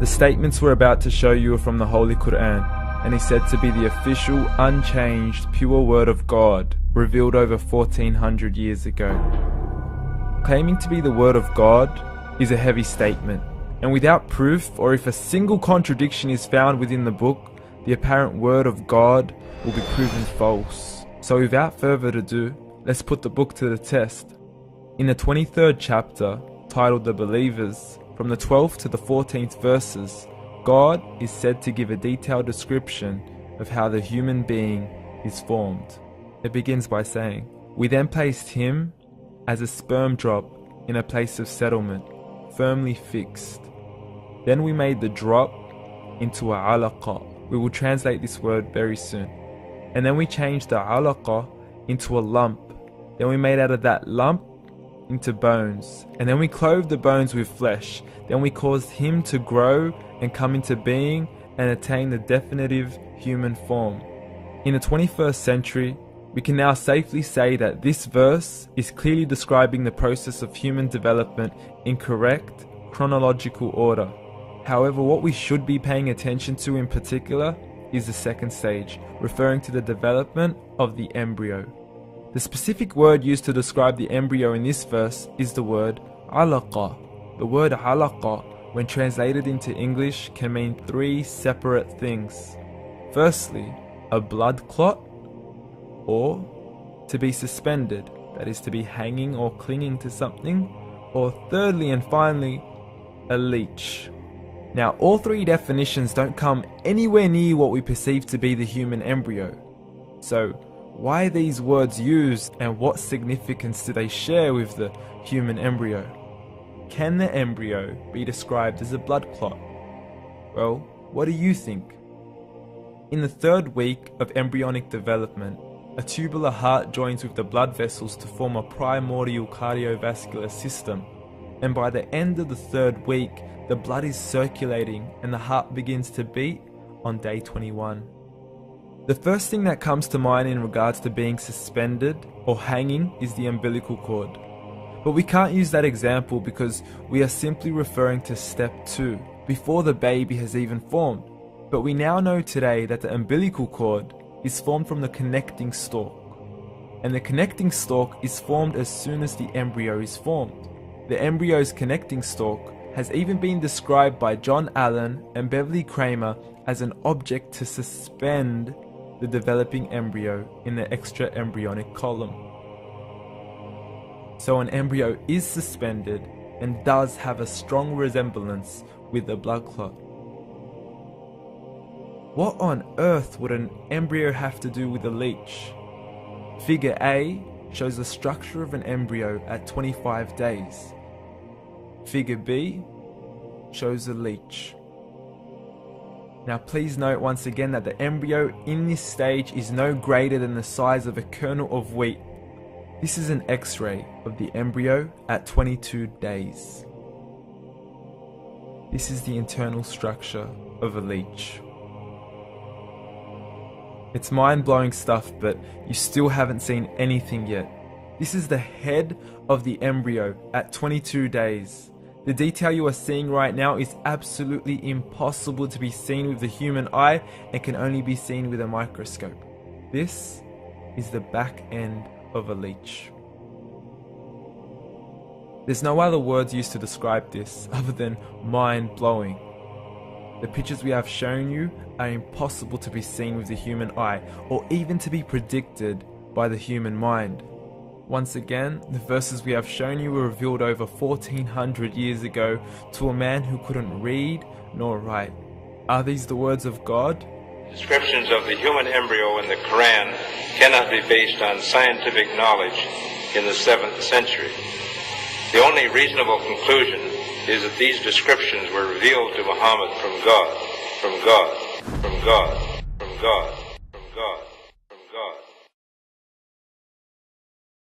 The statements we're about to show you are from the Holy Quran, and is said to be the official, unchanged, pure word of God, revealed over 1400 years ago. Claiming to be the word of God is a heavy statement, and without proof, or if a single contradiction is found within the book, the apparent word of God will be proven false. So without further ado, let's put the book to the test. In the 23rd chapter, titled The Believers, from the 12th to the 14th verses, God is said to give a detailed description of how the human being is formed. It begins by saying, "We then placed him as a sperm drop in a place of settlement, firmly fixed. Then we made the drop into a alaqa." We will translate this word very soon. "And then we changed the alaqa into a lump. Then we made out of that lump into bones. And then we clothed the bones with flesh. Then we caused him to grow and come into being and attain the definitive human form." In the 21st century, we can now safely say that this verse is clearly describing the process of human development in correct chronological order. However, what we should be paying attention to in particular is the second stage, referring to the development of the embryo. The specific word used to describe the embryo in this verse is the word alaqa. The word alaqa, when translated into English, can mean three separate things. Firstly, a blood clot, or to be suspended, that is to be hanging or clinging to something, or thirdly and finally, a leech. Now, all three definitions don't come anywhere near what we perceive to be the human embryo. So, why are these words used, and what significance do they share with the human embryo? Can the embryo be described as a blood clot? Well, what do you think? In the third week of embryonic development, a tubular heart joins with the blood vessels to form a primordial cardiovascular system, and by the end of the third week, the blood is circulating and the heart begins to beat on day 21. The first thing that comes to mind in regards to being suspended or hanging is the umbilical cord. But we can't use that example because we are simply referring to step 2, before the baby has even formed. But we now know today that the umbilical cord is formed from the connecting stalk. And the connecting stalk is formed as soon as the embryo is formed. The embryo's connecting stalk has even been described by John Allen and Beverly Kramer as an object to suspend the developing embryo in the extra-embryonic column. So an embryo is suspended and does have a strong resemblance with a blood clot. What on earth would an embryo have to do with a leech? Figure A shows the structure of an embryo at 25 days. Figure B shows a leech. Now please note once again that the embryo in this stage is no greater than the size of a kernel of wheat. This is an X-ray of the embryo at 22 days. This is the internal structure of a leech. It's mind-blowing stuff, but you still haven't seen anything yet. This is the head of the embryo at 22 days. The detail you are seeing right now is absolutely impossible to be seen with the human eye and can only be seen with a microscope. This is the back end of a leech. There's no other words used to describe this other than mind-blowing. The pictures we have shown you are impossible to be seen with the human eye or even to be predicted by the human mind. Once again, the verses we have shown you were revealed over 1400 years ago to a man who couldn't read nor write. Are these the words of God? Descriptions of the human embryo in the Quran cannot be based on scientific knowledge in the 7th century. The only reasonable conclusion is that these descriptions were revealed to Muhammad from God, from God, from God, from God.